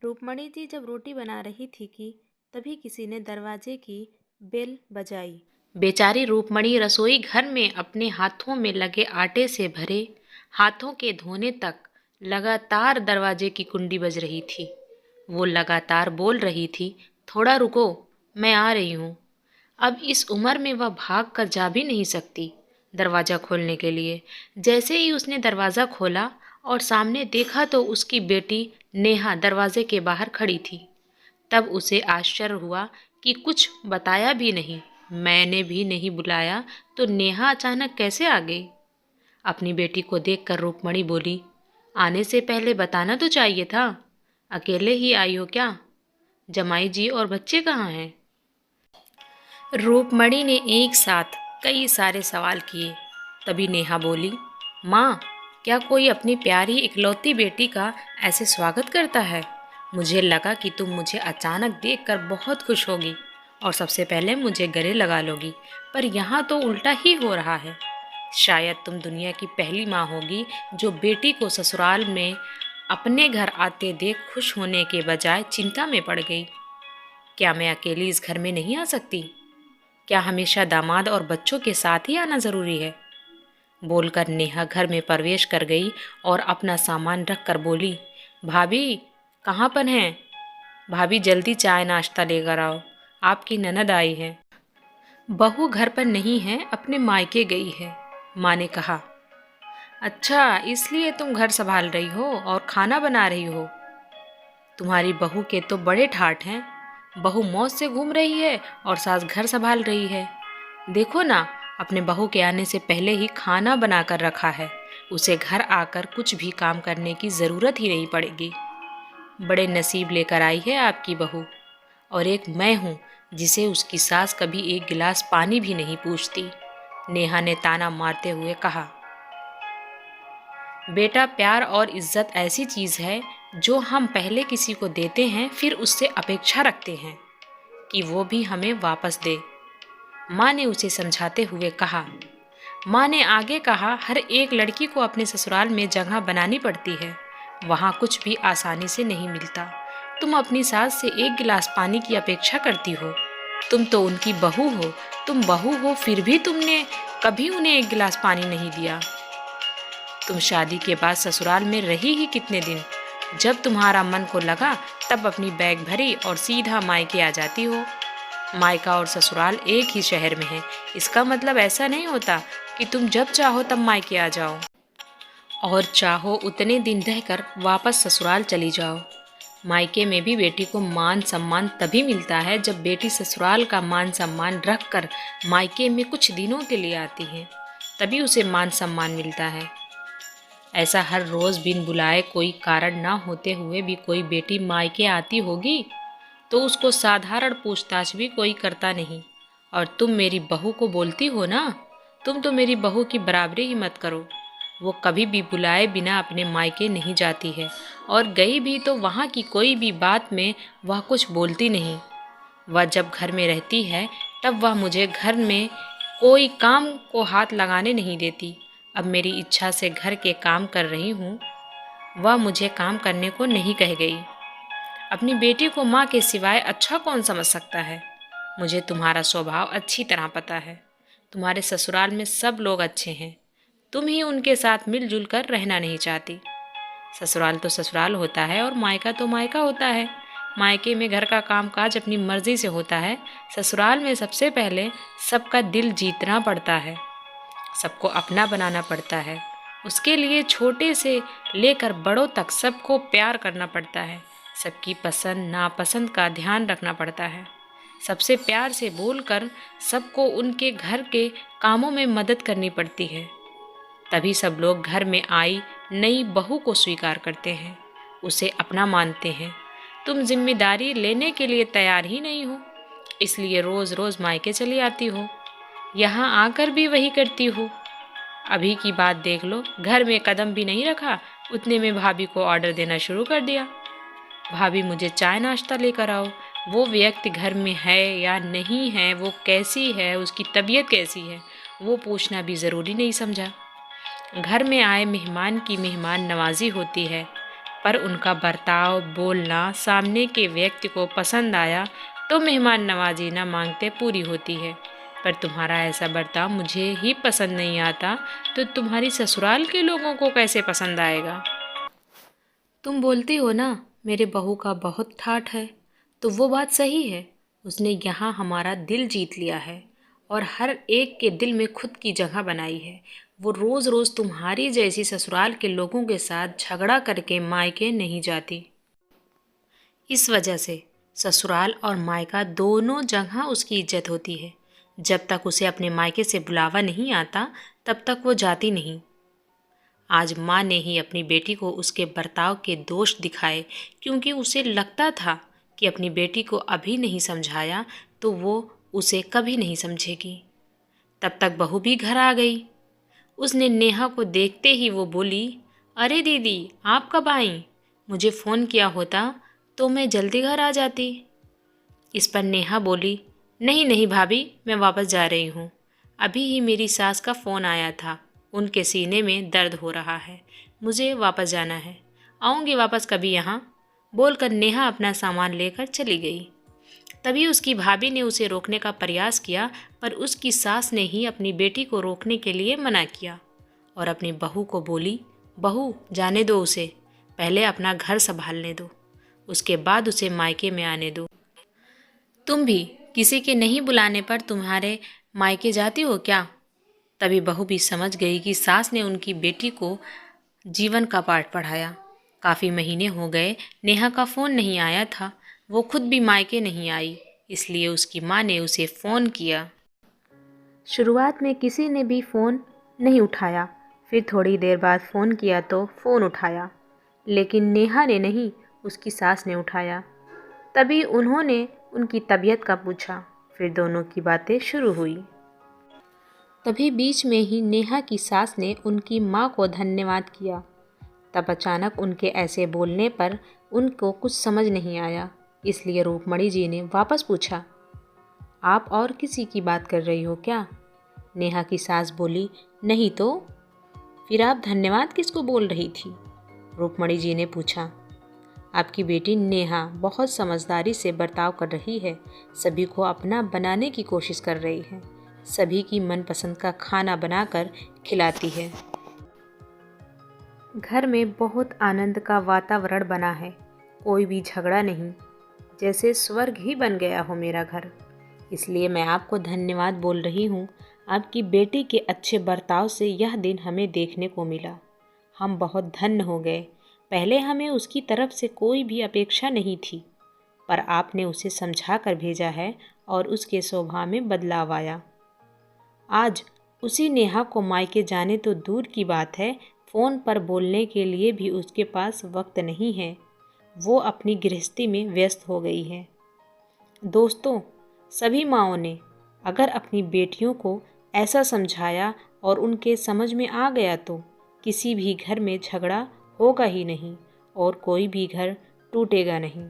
रूपमणी जी जब रोटी बना रही थी कि तभी किसी ने दरवाजे की बेल बजाई। बेचारी रूपमणी रसोई घर में अपने हाथों में लगे आटे से भरे हाथों के धोने तक लगातार दरवाजे की कुंडी बज रही थी। वो लगातार बोल रही थी, थोड़ा रुको, मैं आ रही हूँ। अब इस उम्र में वह भाग कर जा भी नहीं सकती दरवाज़ा खोलने के लिए। जैसे ही उसने दरवाज़ा खोला और सामने देखा तो उसकी बेटी नेहा दरवाजे के बाहर खड़ी थी। तब उसे आश्चर्य हुआ कि कुछ बताया भी नहीं, मैंने भी नहीं बुलाया तो नेहा अचानक कैसे आ गई। अपनी बेटी को देखकर रूपमणी बोली, आने से पहले बताना तो चाहिए था। अकेले ही आई हो क्या? जमाई जी और बच्चे कहाँ हैं? रूपमणी ने एक साथ कई सारे सवाल किए। तभी नेहा बोली, माँ, क्या कोई अपनी प्यारी इकलौती बेटी का ऐसे स्वागत करता है? मुझे लगा कि तुम मुझे अचानक देखकर बहुत खुश होगी और सबसे पहले मुझे गले लगा लोगी, पर यहाँ तो उल्टा ही हो रहा है। शायद तुम दुनिया की पहली माँ होगी जो बेटी को ससुराल में अपने घर आते देख खुश होने के बजाय चिंता में पड़ गई। क्या मैं अकेली इस घर में नहीं आ सकती? क्या हमेशा दामाद और बच्चों के साथ ही आना ज़रूरी है? बोलकर नेहा घर में प्रवेश कर गई और अपना सामान रख कर बोली, भाभी कहाँ पर हैं? भाभी जल्दी चाय नाश्ता लेकर आओ, आपकी ननद आई है। बहू घर पर नहीं है, अपने मायके गई है, माँ ने कहा। अच्छा, इसलिए तुम घर संभाल रही हो और खाना बना रही हो। तुम्हारी बहू के तो बड़े ठाठ हैं। बहू मौज से घूम रही है और सास घर संभाल रही है। देखो ना, अपने बहू के आने से पहले ही खाना बनाकर रखा है। उसे घर आकर कुछ भी काम करने की ज़रूरत ही नहीं पड़ेगी। बड़े नसीब लेकर आई है आपकी बहू। और एक मैं हूँ जिसे उसकी सास कभी एक गिलास पानी भी नहीं पूछती, नेहा ने ताना मारते हुए कहा। बेटा, प्यार और इज्जत ऐसी चीज़ है जो हम पहले किसी को देते हैं, फिर उससे अपेक्षा रखते हैं कि वो भी हमें वापस दे, माँ ने उसे समझाते हुए कहा। माँ ने आगे कहा, हर एक लड़की को अपने ससुराल में जगह बनानी पड़ती है। वहाँ कुछ भी आसानी से नहीं मिलता। तुम अपनी सास से एक गिलास पानी की अपेक्षा करती हो। तुम तो उनकी बहू हो। तुम बहू हो, फिर भी तुमने कभी उन्हें एक गिलास पानी नहीं दिया। तुम शादी के बाद ससुराल में रही ही कितने दिन? जब तुम्हारा मन को लगा तब अपनी बैग भरी और सीधा मायके आ जाती हो। मायका और ससुराल एक ही शहर में है। इसका मतलब ऐसा नहीं होता कि तुम जब चाहो तब मायके आ जाओ और चाहो उतने दिन रहकर वापस ससुराल चली जाओ। मायके में भी बेटी को मान सम्मान तभी मिलता है जब बेटी ससुराल का मान सम्मान रख कर मायके में कुछ दिनों के लिए आती है, तभी उसे मान सम्मान मिलता है। ऐसा हर रोज़ बिन बुलाए कोई कारण ना होते हुए भी कोई बेटी मायके आती होगी तो उसको साधारण पूछताछ भी कोई करता नहीं। और तुम मेरी बहू को बोलती हो ना, तुम तो मेरी बहू की बराबरी ही मत करो। वो कभी भी बुलाए बिना अपने मायके नहीं जाती है, और गई भी तो वहाँ की कोई भी बात में वह कुछ बोलती नहीं। वह जब घर में रहती है तब वह मुझे घर में कोई काम को हाथ लगाने नहीं देती। अब मेरी इच्छा से घर के काम कर रही हूँ, वह मुझे काम करने को नहीं कह गई। अपनी बेटी को माँ के सिवाय अच्छा कौन समझ सकता है? मुझे तुम्हारा स्वभाव अच्छी तरह पता है। तुम्हारे ससुराल में सब लोग अच्छे हैं, तुम ही उनके साथ मिलजुल कर रहना नहीं चाहती। ससुराल तो ससुराल होता है और मायका तो मायका होता है। मायके में घर का कामकाज अपनी मर्जी से होता है। ससुराल में सबसे पहले सबका दिल जीतना पड़ता है, सबको अपना बनाना पड़ता है। उसके लिए छोटे से लेकर बड़ों तक सबको प्यार करना पड़ता है। सबकी पसंद नापसंद का ध्यान रखना पड़ता है। सबसे प्यार से बोलकर सबको उनके घर के कामों में मदद करनी पड़ती है। तभी सब लोग घर में आई नई बहू को स्वीकार करते हैं, उसे अपना मानते हैं। तुम जिम्मेदारी लेने के लिए तैयार ही नहीं हो, इसलिए रोज़ रोज़ मायके चली आती हो। यहाँ आकर भी वही करती हो। अभी की बात देख लो, घर में कदम भी नहीं रखा, उतने में भाभी को ऑर्डर देना शुरू कर दिया। भाभी मुझे चाय नाश्ता लेकर आओ। वो व्यक्ति घर में है या नहीं है, वो कैसी है, उसकी तबीयत कैसी है, वो पूछना भी ज़रूरी नहीं समझा। घर में आए मेहमान की मेहमान नवाजी होती है। पर उनका बर्ताव, बोलना सामने के व्यक्ति को पसंद आया तो मेहमान नवाजी ना मांगते पूरी होती है। पर तुम्हारा ऐसा बर्ताव मुझे ही पसंद नहीं आता तो तुम्हारी ससुराल के लोगों को कैसे पसंद आएगा। तुम बोलती हो ना मेरे बहू का बहुत ठाठ है, तो वो बात सही है। उसने यहाँ हमारा दिल जीत लिया है और हर एक के दिल में खुद की जगह बनाई है। वो रोज़ रोज़ तुम्हारी जैसी ससुराल के लोगों के साथ झगड़ा करके मायके नहीं जाती। इस वजह से ससुराल और मायका दोनों जगह उसकी इज्जत होती है। जब तक उसे अपने मायके से बुलावा नहीं आता तब तक वो जाती नहीं। आज माँ ने ही अपनी बेटी को उसके बर्ताव के दोष दिखाए, क्योंकि उसे लगता था कि अपनी बेटी को अभी नहीं समझाया तो वो उसे कभी नहीं समझेगी। तब तक बहू भी घर आ गई। उसने नेहा को देखते ही वो बोली, अरे दीदी आप कब आई? मुझे फ़ोन किया होता तो मैं जल्दी घर आ जाती। इस पर नेहा बोली, नहीं नहीं भाभी, मैं वापस जा रही हूँ। अभी ही मेरी सास का फ़ोन आया था, उनके सीने में दर्द हो रहा है, मुझे वापस जाना है, आऊँगी वापस कभी यहाँ, बोलकर नेहा अपना सामान लेकर चली गई। तभी उसकी भाभी ने उसे रोकने का प्रयास किया, पर उसकी सास ने ही अपनी बेटी को रोकने के लिए मना किया और अपनी बहू को बोली, बहू जाने दो उसे, पहले अपना घर संभालने दो, उसके बाद उसे मायके में आने दो। तुम भी किसी के नहीं बुलाने पर तुम्हारे मायके जाती हो क्या? तभी बहू भी समझ गई कि सास ने उनकी बेटी को जीवन का पाठ पढ़ाया। काफ़ी महीने हो गए नेहा का फ़ोन नहीं आया था। वो खुद भी मायके नहीं आई, इसलिए उसकी माँ ने उसे फ़ोन किया। शुरुआत में किसी ने भी फ़ोन नहीं उठाया, फिर थोड़ी देर बाद फ़ोन किया तो फ़ोन उठाया, लेकिन नेहा ने नहीं, उसकी सास ने उठाया। तभी उन्होंने उनकी तबीयत का पूछा, फिर दोनों की बातें शुरू हुई। तभी बीच में ही नेहा की सास ने उनकी माँ को धन्यवाद किया। तब अचानक उनके ऐसे बोलने पर उनको कुछ समझ नहीं आया, इसलिए रूपमणी जी ने वापस पूछा, आप और किसी की बात कर रही हो क्या? नेहा की सास बोली, नहीं तो फिर आप धन्यवाद किसको बोल रही थी? रूपमणी जी ने पूछा। आपकी बेटी नेहा बहुत समझदारी से बर्ताव कर रही है, सभी को अपना बनाने की कोशिश कर रही है, सभी की मनपसंद का खाना बनाकर खिलाती है। घर में बहुत आनंद का वातावरण बना है, कोई भी झगड़ा नहीं, जैसे स्वर्ग ही बन गया हो मेरा घर। इसलिए मैं आपको धन्यवाद बोल रही हूँ। आपकी बेटी के अच्छे बर्ताव से यह दिन हमें देखने को मिला। हम बहुत धन्य हो गए। पहले हमें उसकी तरफ से कोई भी अपेक्षा नहीं थी, पर आपने उसे समझा कर भेजा है और उसके स्वभाव में बदलाव आया। आज उसी नेहा को मायके जाने तो दूर की बात है, फ़ोन पर बोलने के लिए भी उसके पास वक्त नहीं है। वो अपनी गृहस्थी में व्यस्त हो गई है। दोस्तों, सभी माँओं ने अगर अपनी बेटियों को ऐसा समझाया और उनके समझ में आ गया तो किसी भी घर में झगड़ा होगा ही नहीं और कोई भी घर टूटेगा नहीं।